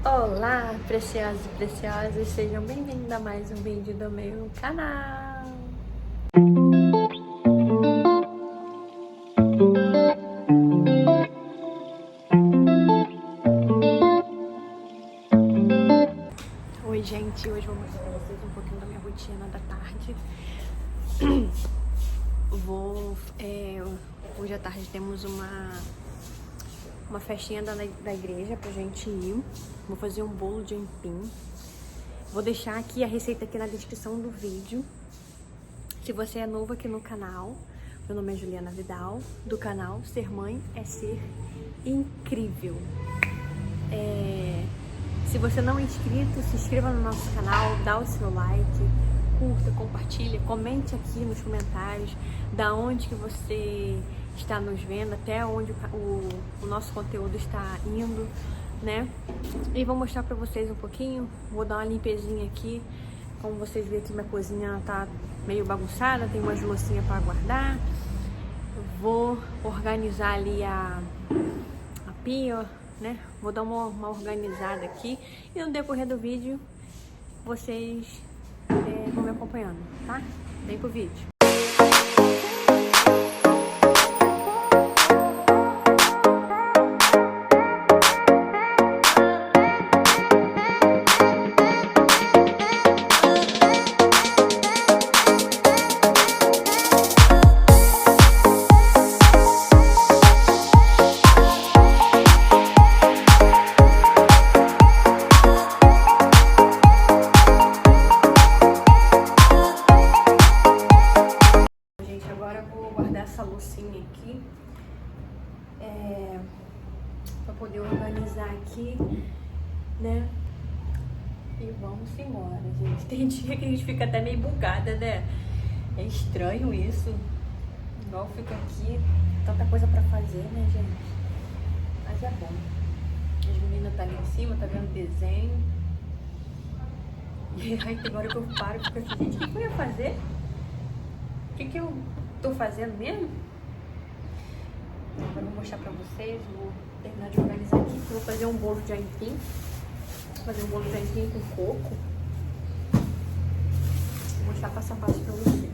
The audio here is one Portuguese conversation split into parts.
Olá, preciosos e preciosas, sejam bem-vindos a mais um vídeo do meu canal. Oi, gente, hoje eu vou mostrar pra vocês um pouquinho da minha rotina da tarde. Hoje à tarde temos uma festinha da igreja pra gente ir. Vou fazer um bolo de aipim. Vou deixar aqui a receita aqui na descrição do vídeo. Se você é novo aqui no canal, meu nome é Juliana Vidal, do canal Ser Mãe é Ser Incrível. Se você não é inscrito, se inscreva no nosso canal, dá o seu like, curta, compartilha, comente aqui nos comentários da onde que você está nos vendo, até onde o nosso conteúdo está indo, né? E vou mostrar pra vocês um pouquinho, vou dar uma limpezinha aqui. Como vocês veem aqui, minha cozinha tá meio bagunçada, tem umas loucinhas para guardar. Vou organizar ali a pia, né? Vou dar uma organizada aqui e no decorrer do vídeo vocês vão me acompanhando, tá? Vem pro vídeo. Essa loucinha aqui para poder organizar aqui, né? E vamos embora, gente. Tem dia que a gente fica até meio bugada, né? É estranho isso. Igual fica aqui, tanta coisa pra fazer, né, gente? Mas é bom. As meninas tá ali em cima, tá vendo desenho. E aí agora que eu paro, fico assim, gente, o que eu ia fazer? O que eu tô fazendo mesmo? Agora eu vou mostrar pra vocês, vou terminar de organizar aqui, vou fazer um bolo de aipim. Vou fazer um bolo de aipim com coco. Vou mostrar passo a passo pra vocês.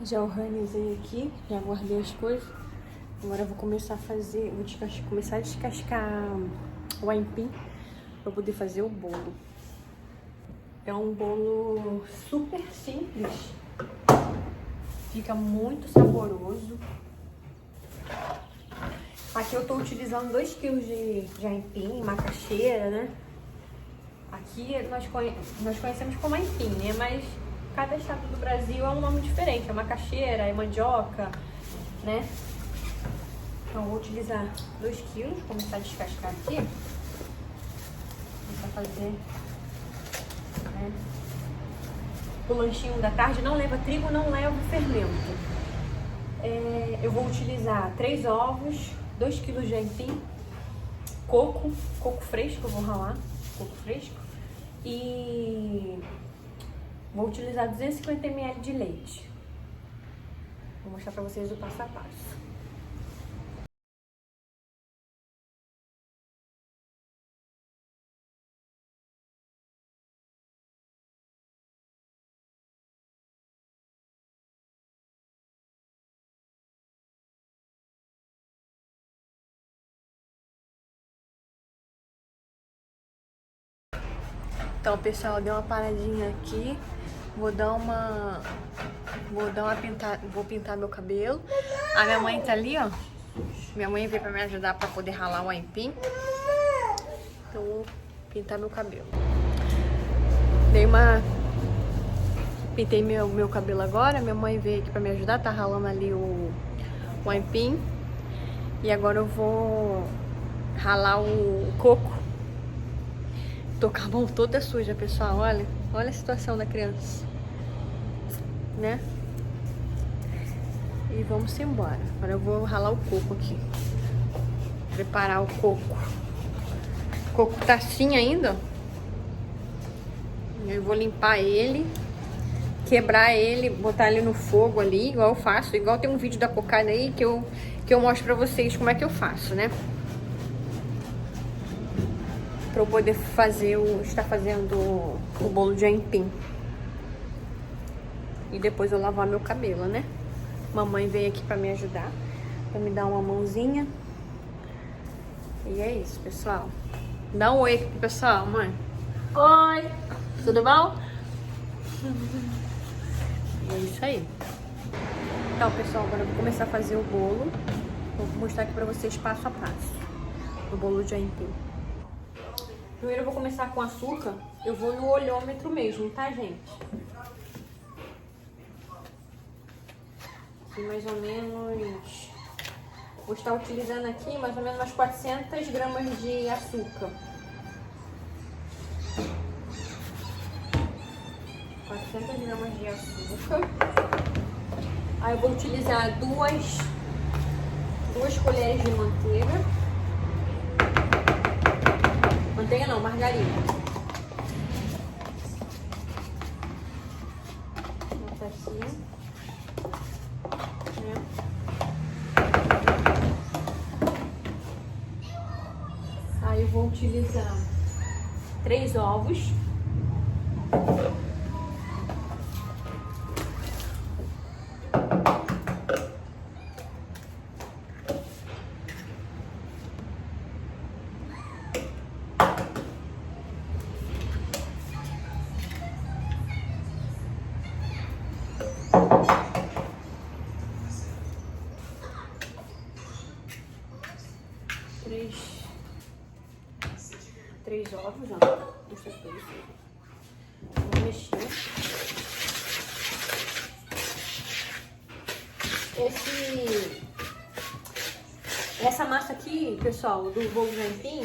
Já organizei aqui, já guardei as coisas. Agora eu vou começar a fazer, começar a descascar o aipim para poder fazer o bolo. É um bolo super simples, fica muito saboroso. Aqui eu tô utilizando 2 kg de aipim, macaxeira, né? Aqui nós conhecemos como aipim, né? Mas cada estado do Brasil é um nome diferente, é macaxeira, é mandioca, né? Então eu vou utilizar 2 kg, começar a descascar aqui. Começar a fazer, né? O lanchinho da tarde não leva trigo, não leva fermento. Eu vou utilizar 3 ovos, 2 kg de aipim, coco fresco, eu vou ralar, coco fresco, e vou utilizar 250 ml de leite. Vou mostrar pra vocês o passo a passo. Então, pessoal, deu uma paradinha aqui. Vou pintar meu cabelo. A minha mãe tá ali, ó. Minha mãe veio pra me ajudar pra poder ralar o aipim. Então, vou pintar meu cabelo. Pintei meu cabelo agora. Minha mãe veio aqui pra me ajudar. Tá ralando ali o aipim. E agora eu vou ralar o coco. Tô com a mão toda suja, pessoal. Olha a situação da criança, né? E vamos embora. Agora eu vou ralar o coco aqui. Preparar o coco. O coco tá assim ainda, ó. Eu vou limpar ele, quebrar ele, botar ele no fogo ali, igual eu faço. Igual tem um vídeo da cocada aí que eu mostro pra vocês como é que eu faço, né? Pra eu poder estar fazendo o bolo de aipim. E depois eu lavar meu cabelo, né? Mamãe veio aqui pra me ajudar, pra me dar uma mãozinha. E é isso, pessoal. Dá um oi aqui pro pessoal, mãe. Oi! Tudo bom? É isso aí. Então, pessoal, agora eu vou começar a fazer o bolo. Vou mostrar aqui pra vocês passo a passo. O bolo de aipim. Primeiro eu vou começar com açúcar. Eu vou no olhômetro mesmo, tá, gente? Aqui mais ou menos... Vou estar utilizando aqui mais ou menos umas 400 gramas de açúcar. 400 gramas de açúcar. Aí eu vou utilizar duas colheres de manteiga. Manteiga não, margarina. Vou botar aqui. Né? Aí eu vou utilizar 3 ovos. Três ovos, ó. Deixa eu ver. Vou mexer. Essa massa aqui, pessoal, do bolo de aipim,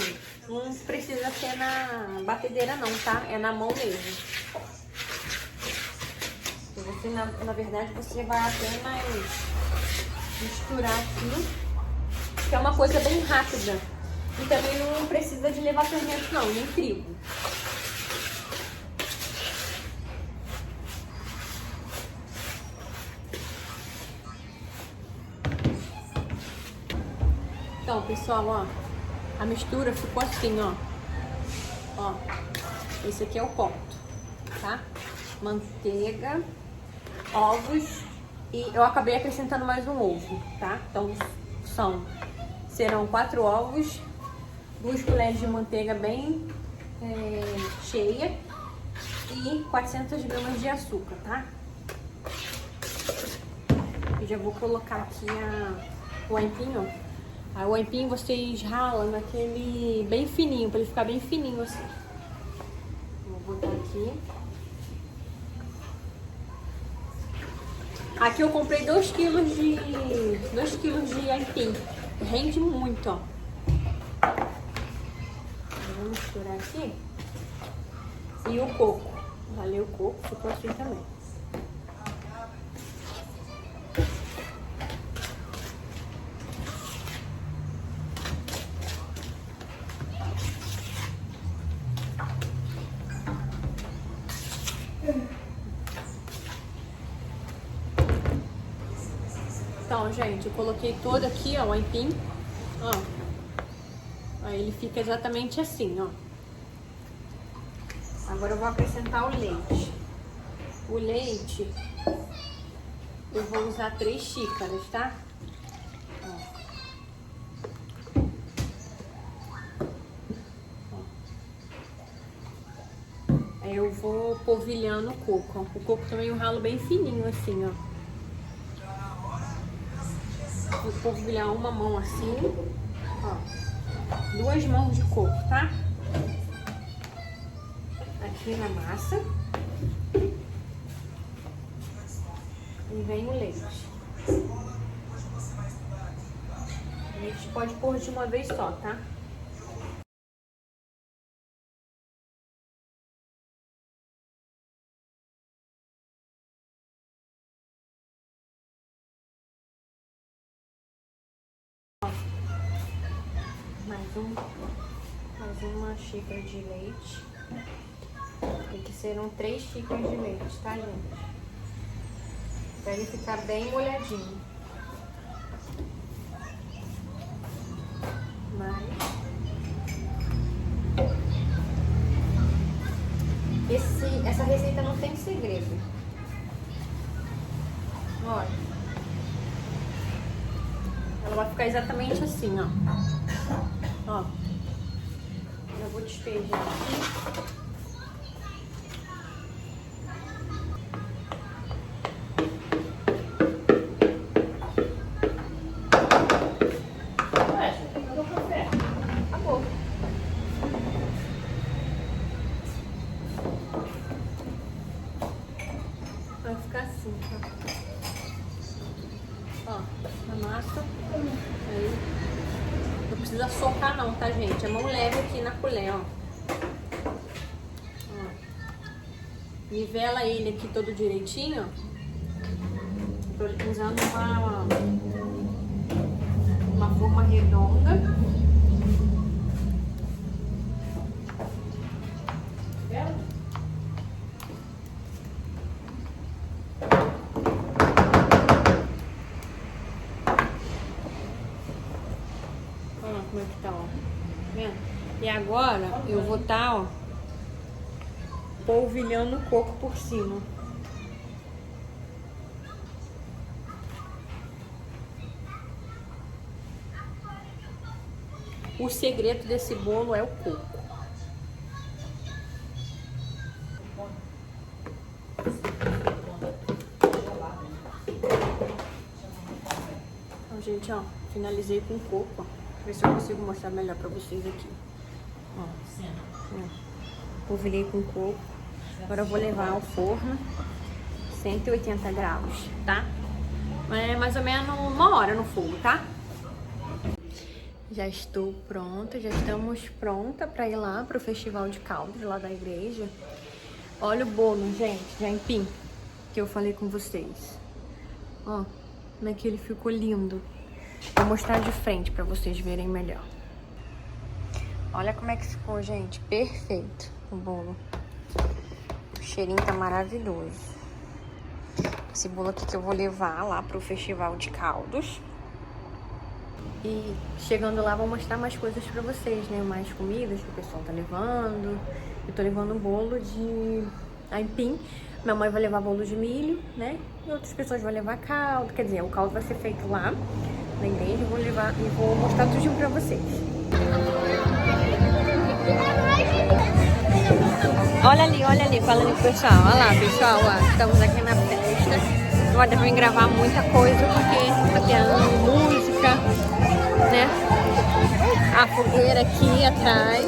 não precisa ser na batedeira não, tá? É na mão mesmo. Você, na verdade, você vai apenas misturar aqui, que é uma coisa bem rápida. E também não precisa de levar fermento não, nem trigo. Então, pessoal, ó, a mistura ficou assim, ó. Ó, esse aqui é o ponto, tá? Manteiga, ovos e eu acabei acrescentando mais um ovo, tá? Então, serão 4 ovos, 2 colheres de manteiga bem cheia e 400 gramas de açúcar, tá? Eu já vou colocar aqui o aipim, ó. Aí o aipim vocês ralam naquele bem fininho, pra ele ficar bem fininho assim. Vou botar aqui. Aqui eu comprei 2 quilos de aipim. Rende muito, ó. Vou misturar aqui. E o coco. Ralei o coco, ficou assim também. Então, gente, eu coloquei todo aqui, ó, o aipim, ó. Aí ele fica exatamente assim, ó. Agora eu vou acrescentar o leite. O leite, eu vou usar 3 xícaras, tá? Aí eu vou polvilhando o coco, ó. O coco também eu ralo bem fininho assim, ó. Vou polvilhar uma mão assim, ó. 2 mãos de coco, tá? Aqui na massa. E vem o leite. O leite pode pôr de uma vez só, tá? mais uma xícara de leite. Tem que ser 3 xícaras de leite, tá, gente? Pra ele ficar bem molhadinho. Essa receita não tem segredo. Olha. Ela vai ficar exatamente assim, ó. Ó. Eu vou despejar aqui. Vai ficar assim, tá? Ó, a massa. Aí. Não precisa socar não, tá, gente? É mão leve aqui na colher, ó. Ó. Nivela ele aqui todo direitinho, ó. Tô usando uma forma redonda. Como é que tá, ó. Vendo? E agora eu vou tá, ó, polvilhando o coco por cima. O segredo desse bolo é o coco. Então, gente, ó, finalizei com coco, ó. Ver se eu consigo mostrar melhor pra vocês aqui. Ó, polvilhei com coco. Agora eu vou levar ao forno 180 graus, tá? É mais ou menos 1 hora no fogo, tá? Já estou pronta, já estamos pronta para ir lá pro Festival de Caldos lá da igreja. Olha o bolo, gente, de aipim que eu falei com vocês. Ó, como é que ele ficou lindo. Vou mostrar de frente para vocês verem melhor. Olha como é que ficou, gente. Perfeito o bolo. O cheirinho tá maravilhoso. Esse bolo aqui que eu vou levar lá pro Festival de Caldos. E chegando lá, vou mostrar mais coisas pra vocês, né? Mais comidas que o pessoal tá levando. Eu tô levando um bolo de aipim. Minha mãe vai levar bolo de milho, né? E outras pessoas vão levar caldo. Quer dizer, o caldo vai ser feito lá na igreja. Eu vou levar e vou mostrar tudinho pra vocês. Olha ali, falando pro pessoal. Olha lá, pessoal, ó, estamos aqui na festa. Não vai dar pra gravar muita coisa porque tá tendo música, né? A fogueira aqui atrás.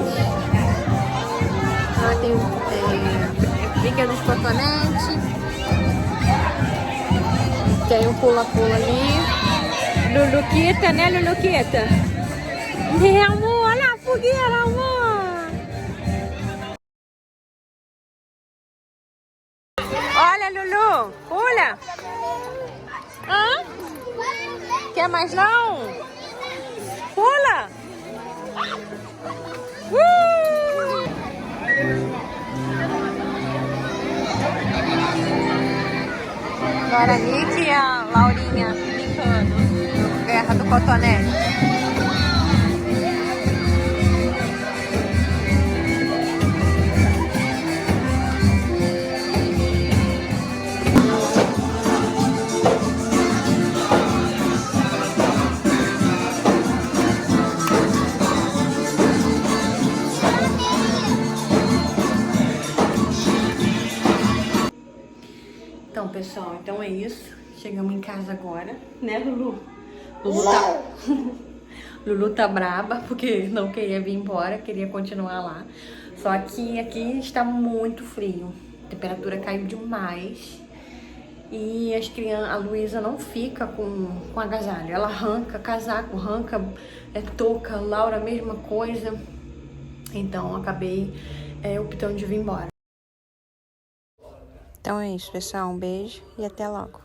Ah, tem briga dos cotonetes. Tem um pula-pula ali. Luluquita, né, Luluquita? Amor, olha a fogueira, amor. Olha, Lulu, pula. Hã? Quer mais não? Pula. Agora a Nick e a Laurinha brincando. Guerra do Cotonete. Então, pessoal, então é isso. Chegamos em casa agora, né, Lulu? Lulu tá braba porque não queria vir embora, queria continuar lá. Só que aqui está muito frio. A temperatura caiu demais. E as crianças, a Luísa não fica com agasalho. Ela arranca casaco, arranca touca, Laura a mesma coisa. Então acabei optando de vir embora. Então é isso, pessoal. Um beijo e até logo.